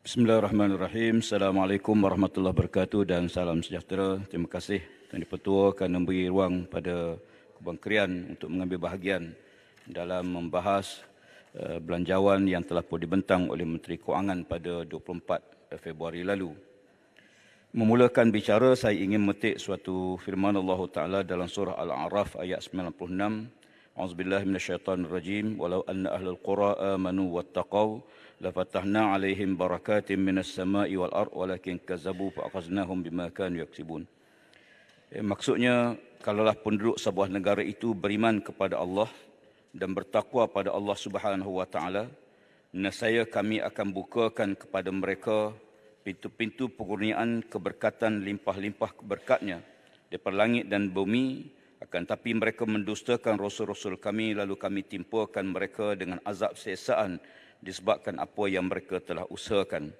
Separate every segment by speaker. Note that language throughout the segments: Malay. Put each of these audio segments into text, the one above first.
Speaker 1: Bismillahirrahmanirrahim. Assalamualaikum warahmatullahi wabarakatuh dan salam sejahtera. Terima kasih Tuan Dipertua kerana memberi ruang pada Kubang Krian untuk mengambil bahagian dalam membahas belanjawan yang telah pun dibentang oleh Menteri Kewangan pada 24 Februari lalu. Memulakan bicara, saya ingin memetik suatu firman Allah Ta'ala dalam surah Al-A'raf ayat 96. A'udzubillahi minasyaitanirrajim. Walau anna ahlul qura amanu wattaqau lafatahna alaihim barakatim minas sama'i wal ard walakin kazzabu fa'akhaznahum bima kanu yaksibun. Maksudnya, kalaulah penduduk sebuah negara itu beriman kepada Allah dan bertakwa pada Allah Subhanahu wa taala, nescaya kami akan bukakan kepada mereka pintu-pintu pengurniaan keberkatan limpah-limpah berkatnya daripada langit dan bumi, akan tapi mereka mendustakan rasul-rasul kami, lalu kami timpakan mereka dengan azab siksaan disebabkan apa yang mereka telah usahakan.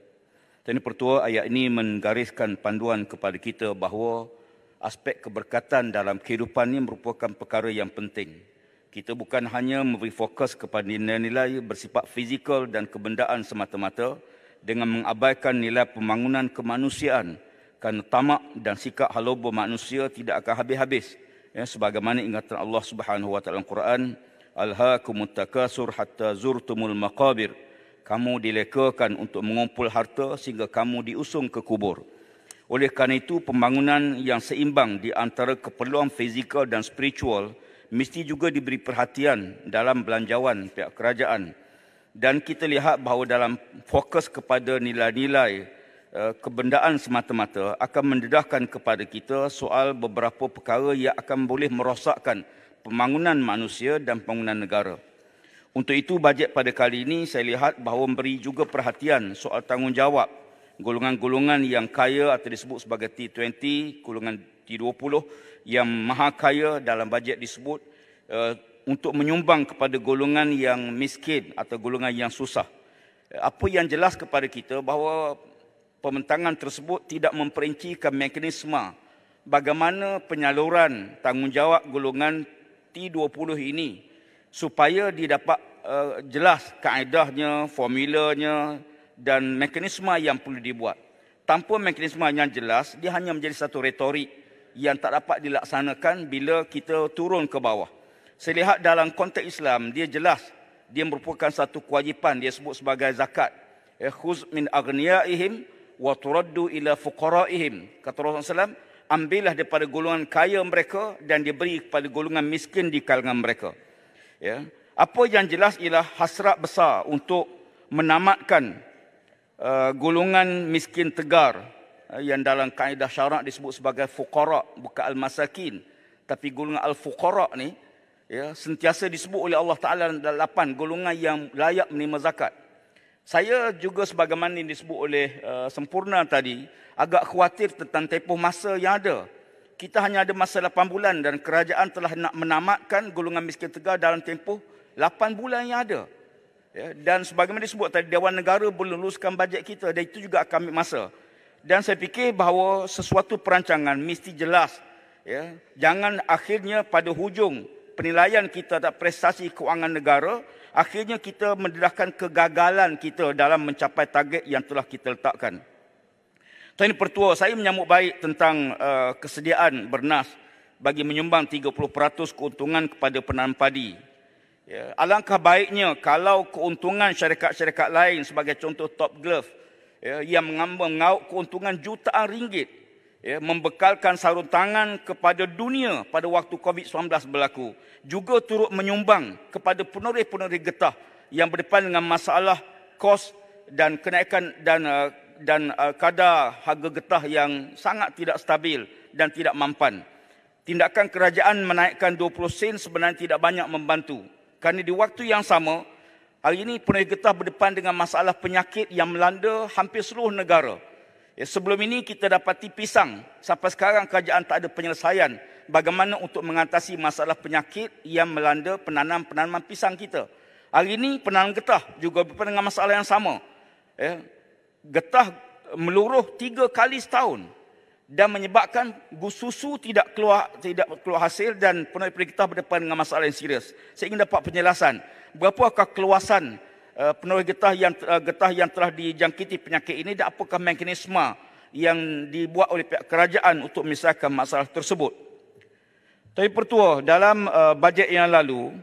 Speaker 1: Tuan Pertua, ayat ini menggariskan panduan kepada kita bahawa aspek keberkatan dalam kehidupan ini merupakan perkara yang penting. Kita bukan hanya memberi fokus kepada nilai-nilai bersifat fizikal dan kebendaan semata-mata dengan mengabaikan nilai pembangunan kemanusiaan, kerana tamak dan sikap haloba manusia tidak akan habis-habis. Sebagaimana ingatan Allah Subhanahu wa taala dalam Quran, Alhaakumut takasur hatta zurtumul maqabir. Kamu dilekakan untuk mengumpul harta sehingga kamu diusung ke kubur. Oleh kerana itu, pembangunan yang seimbang di antara keperluan fizikal dan spiritual mesti juga diberi perhatian dalam belanjawan pihak kerajaan. Dan kita lihat bahawa dalam fokus kepada nilai-nilai kebendaan semata-mata akan mendedahkan kepada kita soal beberapa perkara yang akan boleh merosakkan pembangunan manusia dan pembangunan negara. Untuk itu, bajet pada kali ini saya lihat bahawa memberi juga perhatian soal tanggungjawab golongan-golongan yang kaya atau disebut sebagai T20, golongan T20 yang maha kaya dalam bajet disebut untuk menyumbang kepada golongan yang miskin atau golongan yang susah. Apa yang jelas kepada kita bahawa pembentangan tersebut tidak memperincikan mekanisme bagaimana penyaluran tanggungjawab golongan T20 ini supaya didapat jelas kaedahnya, formulanya dan mekanisme yang perlu dibuat. Tanpa mekanisme yang jelas, dia hanya menjadi satu retorik yang tak dapat dilaksanakan bila kita turun ke bawah. Saya lihat dalam konteks Islam, dia jelas, dia merupakan satu kewajipan, dia sebut sebagai zakat. Khuz min aghniyaihim wa turaddu ila fuqaraihim. Kata Rasulullah SAW, ambillah daripada golongan kaya mereka dan diberi kepada golongan miskin di kalangan mereka. Ya. Apa yang jelas ialah hasrat besar untuk menamatkan golongan miskin tegar yang dalam kaedah syarak disebut sebagai fuqara, bukan al-masakin. Tapi golongan al-fuqara ni sentiasa disebut oleh Allah Ta'ala dalam 8 golongan yang layak menerima zakat. Saya juga sebagaimana yang disebut oleh Sempurna tadi, agak khawatir tentang tempoh masa yang ada. Kita hanya ada masa 8 bulan dan kerajaan telah nak menamatkan golongan miskin tegar dalam tempoh 8 bulan yang ada. Ya, dan sebagaimana disebut tadi, Dewan Negara belum luluskan bajet kita dan itu juga akan ambil masa. Dan saya fikir bahawa sesuatu perancangan mesti jelas. Ya. Jangan akhirnya pada hujung penilaian kita terhadap prestasi kewangan negara, akhirnya kita mendedahkan kegagalan kita dalam mencapai target yang telah kita letakkan. Tuan Pertua, saya menyambut baik tentang kesediaan Bernas bagi menyumbang 30% keuntungan kepada penanam padi. Ya, alangkah baiknya kalau keuntungan syarikat-syarikat lain sebagai contoh Top Glove yang mengauk keuntungan jutaan ringgit membekalkan sarung tangan kepada dunia pada waktu COVID-19 berlaku, juga turut menyumbang kepada penoreh-penoreh getah yang berdepan dengan masalah kos dan kenaikan dan kadar harga getah yang sangat tidak stabil dan tidak mampan. Tindakan kerajaan menaikkan 20 sen sebenarnya tidak banyak membantu, kerana di waktu yang sama hari ini penoreh getah berdepan dengan masalah penyakit yang melanda hampir seluruh negara. Sebelum ini kita dapati pisang. Sampai sekarang kerajaan tak ada penyelesaian bagaimana untuk mengatasi masalah penyakit yang melanda penanaman pisang kita. Hari ini penanam getah juga berdepan dengan masalah yang sama. Getah meluruh 3 kali setahun dan menyebabkan susu tidak keluar hasil dan penoreh getah berdepan dengan masalah yang serius. Saya ingin dapat penjelasan berapakah keluasan penerus getah yang telah dijangkiti penyakit ini, dan apakah mekanisme yang dibuat oleh pihak kerajaan untuk menyelesaikan masalah tersebut. Tuan Pertua, dalam bajet yang lalu,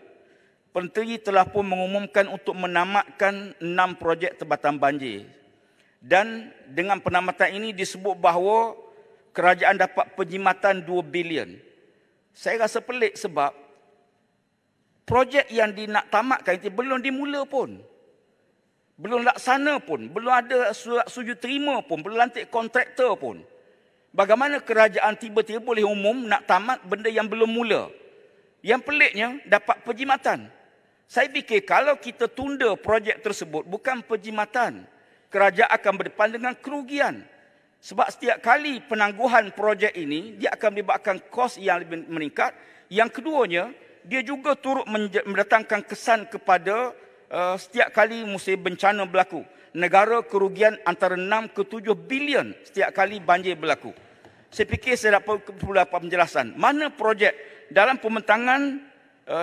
Speaker 1: Menteri telah pun mengumumkan untuk menamatkan 6 projek tempatan banjir. Dan dengan penamatan ini disebut bahawa kerajaan dapat penjimatan 2 bilion. Saya rasa pelik sebab projek yang nak tamatkan itu belum dimula pun. Belum laksana pun, belum ada surat sujud terima pun, belum lantik kontraktor pun. Bagaimana kerajaan tiba-tiba boleh umum nak tamat benda yang belum mula? Yang peliknya, dapat penjimatan. Saya fikir kalau kita tunda projek tersebut, bukan penjimatan, kerajaan akan berdepan dengan kerugian. Sebab setiap kali penangguhan projek ini, dia akan melibatkan kos yang lebih meningkat. Yang keduanya, dia juga turut mendatangkan kesan kepada setiap kali musim bencana berlaku. Negara kerugian antara 6 ke 7 bilion setiap kali banjir berlaku. Saya fikir saya perlu dapat penjelasan. Mana projek dalam pembentangan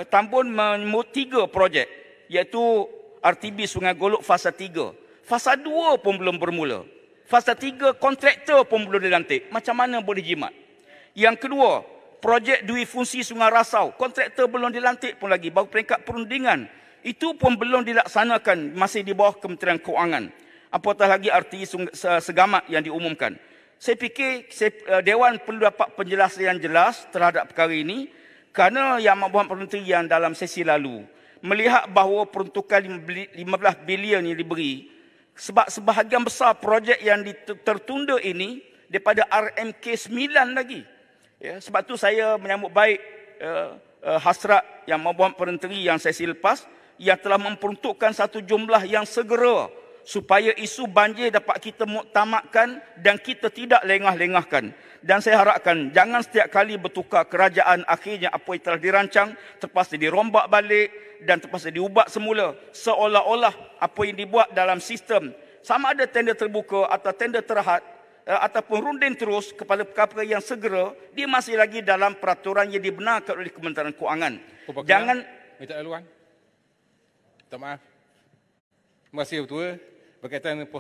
Speaker 1: Tambun menyebut 3 projek, iaitu RTB Sungai Golok fasa 3. Fasa 2 pun belum bermula. Fasa 3 kontraktor pun belum dilantik. Macam mana boleh jimat? Yang kedua, projek dui fungsi Sungai Rasau. Kontraktor belum dilantik pun lagi. Baru peringkat perundingan. Itu pun belum dilaksanakan, masih di bawah Kementerian Keuangan. Apatah lagi RTI Segamat yang diumumkan. Saya fikir Dewan perlu dapat penjelasan yang jelas terhadap perkara ini, kerana Yang Amat Berhormat Menteri yang dalam sesi lalu melihat bahawa peruntukan 15 bilion yang diberi, sebab sebahagian besar projek yang tertunda ini daripada RMK 9 lagi. Ya, sebab tu saya menyambut baik hasrat Yang Amat Berhormat Menteri yang sesi lepas, yang telah memperuntukkan satu jumlah yang segera supaya isu banjir dapat kita muktamadkan dan kita tidak lengah-lengahkan. Dan saya harapkan jangan setiap kali bertukar kerajaan, akhirnya apa yang telah dirancang terpaksa dirombak balik dan terpaksa diubah semula, seolah-olah apa yang dibuat dalam sistem, sama ada tender terbuka atau tender terhad ataupun runding terus kepada perkara yang segera, dia masih lagi dalam peraturan yang dibenarkan oleh Kementerian Keuangan. Jangan
Speaker 2: minta laluan. Minta maaf. Terima kasih Ketua. Berkaitan dengan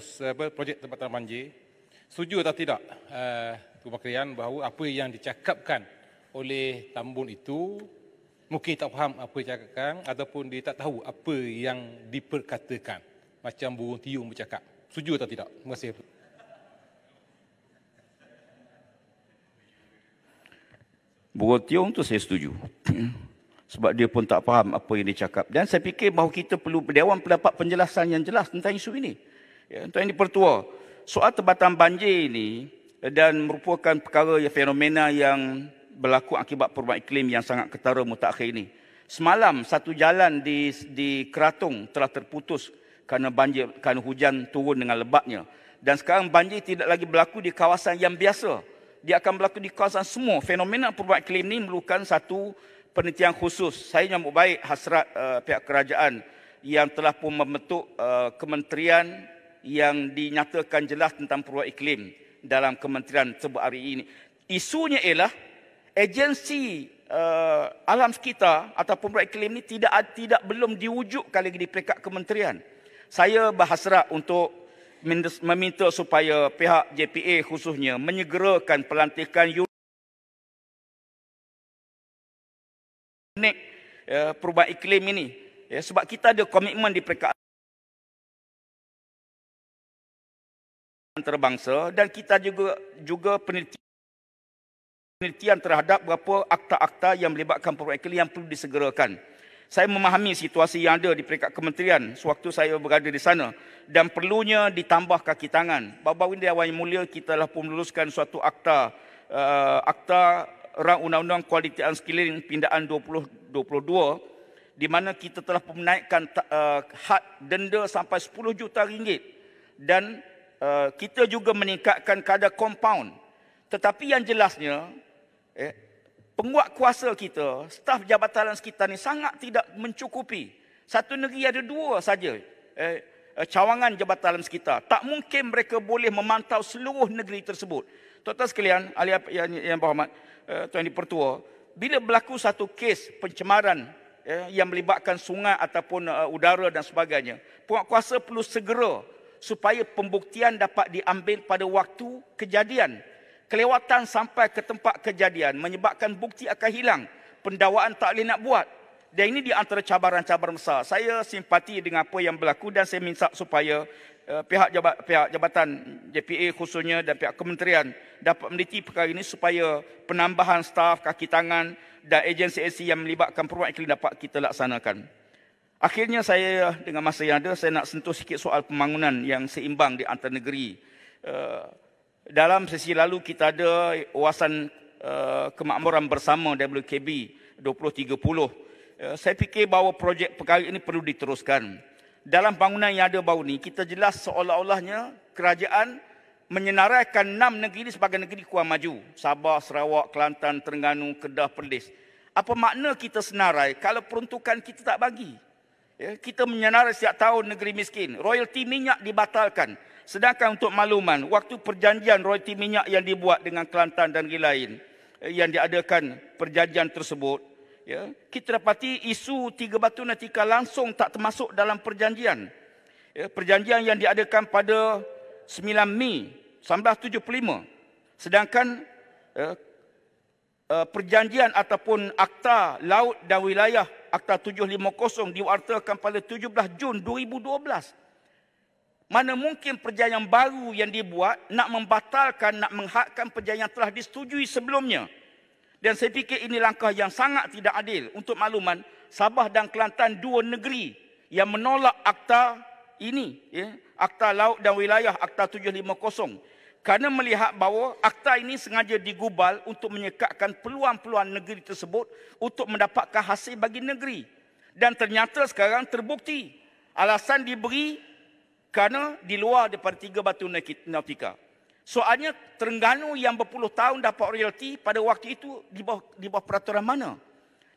Speaker 2: projek tempatan banjir, setuju atau tidak Kementerian bahawa apa yang dicakapkan oleh Tambun itu mungkin tak faham apa yang dicakapkan ataupun dia tak tahu apa yang diperkatakan, macam burung tiung bercakap. Setuju atau tidak? Terima kasih.
Speaker 1: Burung tiung tu saya setuju. Sebab dia pun tak faham apa yang dia cakap. Dan saya fikir bahawa kita perlu Dewan mendapat penjelasan yang jelas tentang isu ini. Ya, Tuan Yang Dipertua, soal tempatan banjir ini dan merupakan perkara yang fenomena yang berlaku akibat perubahan iklim yang sangat ketara mutakhir ini. Semalam satu jalan di Keratung telah terputus kerana banjir, kerana hujan turun dengan lebatnya. Dan sekarang banjir tidak lagi berlaku di kawasan yang biasa. Dia akan berlaku di kawasan semua. Fenomena perubahan iklim ini memerlukan satu penelitian khusus. Saya nyambut baik hasrat pihak kerajaan yang telah pun membentuk kementerian yang dinyatakan jelas tentang perubahan iklim dalam kementerian tersebut hari ini. Isunya ialah agensi alam sekitar ataupun perubahan iklim ini tidak belum diwujudkan lagi di peringkat kementerian. Saya berhasrat untuk meminta supaya pihak JPA khususnya menyegerakan pelantikan unit perubahan iklim ini. Ya, sebab kita ada komitmen di peringkat antarabangsa dan kita juga penelitian terhadap beberapa akta-akta yang melibatkan perubahan iklim yang perlu disegerakan. Saya memahami situasi yang ada di peringkat kementerian sewaktu saya berada di sana dan perlunya ditambah kaki tangan. Baru-baru ini Dewan Yang Mulia kita telah pun meluluskan suatu akta Rang Undang-Undang Kualiti Sekeliling Pindaan 2022 di mana kita telah pun menaikkan had denda sampai 10 juta ringgit dan kita juga meningkatkan kadar kompaun. Tetapi yang jelasnya penguat kuasa kita, staf jabatan sekitar ni sangat tidak mencukupi. Satu negeri ada 2 saja cawangan jabatan sekitar. Tak mungkin mereka boleh memantau seluruh negeri tersebut. Tuan-tuan sekalian, ahli yang berhormat, Tuan Dipertua, bila berlaku satu kes pencemaran
Speaker 3: yang melibatkan sungai ataupun udara dan sebagainya. Penguatkuasa perlu segera supaya pembuktian dapat diambil pada waktu kejadian. Kelewatan sampai ke tempat kejadian menyebabkan bukti akan hilang. Pendakwaan tak boleh nak buat. Dan ini di antara cabaran-cabaran besar. Saya simpati dengan apa yang berlaku dan saya minta supaya pihak jabatan JPA khususnya dan pihak kementerian dapat meneliti perkara ini supaya penambahan staf, kaki tangan dan agensi-agensi yang melibatkan perubahan iklim dapat kita laksanakan. Akhirnya saya dengan masa yang ada, saya nak sentuh sikit soal pembangunan yang seimbang di antar negeri. Dalam sesi lalu kita ada wawasan kemakmuran bersama WKB 2030. Saya fikir bahawa projek perkara ini perlu diteruskan. Dalam bangunan yang ada baru ni, kita jelas seolah-olahnya kerajaan menyenaraikan 6 negeri ini sebagai negeri kurang maju. Sabah, Sarawak, Kelantan, Terengganu, Kedah, Perlis. Apa makna kita senarai kalau peruntukan kita tak bagi? Kita menyenarai setiap tahun negeri miskin. Royalti minyak dibatalkan. Sedangkan untuk makluman, waktu perjanjian royalti minyak yang dibuat dengan Kelantan dan negeri lain, yang diadakan perjanjian tersebut, kita dapati isu 3 Batu Natika langsung tak termasuk dalam perjanjian. Perjanjian yang diadakan pada 9 Mei 1975. Sedangkan perjanjian ataupun Akta Laut dan Wilayah Akta 750 diwartakan pada 17 Jun 2012. Mana mungkin perjanjian baru yang dibuat nak membatalkan, nak menghadkan perjanjian yang telah disetujui sebelumnya. Dan saya fikir ini langkah yang sangat tidak adil. Untuk makluman, Sabah dan Kelantan 2 negeri yang menolak akta ini, Akta Laut dan Wilayah Akta 750. Kerana melihat bahawa akta ini sengaja digubal untuk menyekatkan peluang-peluang negeri tersebut untuk mendapatkan hasil bagi negeri. Dan ternyata sekarang terbukti alasan diberi kerana di luar daripada 3 Batu Nautika. Soalnya Terengganu yang berpuluh tahun dapat royalti pada waktu itu di bawah peraturan mana?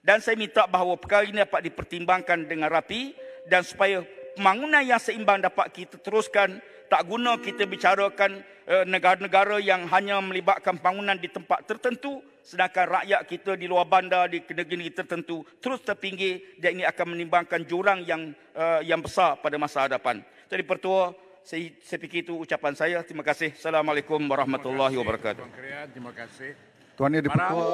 Speaker 3: Dan saya minta bahawa perkara ini dapat dipertimbangkan dengan rapi dan supaya pembangunan yang seimbang dapat kita teruskan. Tak guna kita bicarakan negara-negara yang hanya melibatkan pembangunan di tempat tertentu, sedangkan rakyat kita di luar bandar, di negeri-negeri tertentu terus terpinggir, dan ini akan menimbangkan jurang yang besar pada masa hadapan. Jadi Pertua, saya fikir itu ucapan saya. Terima kasih. Assalamualaikum warahmatullahi wabarakatuh.
Speaker 4: Terima kasih. Tuan Yang di-Pertua.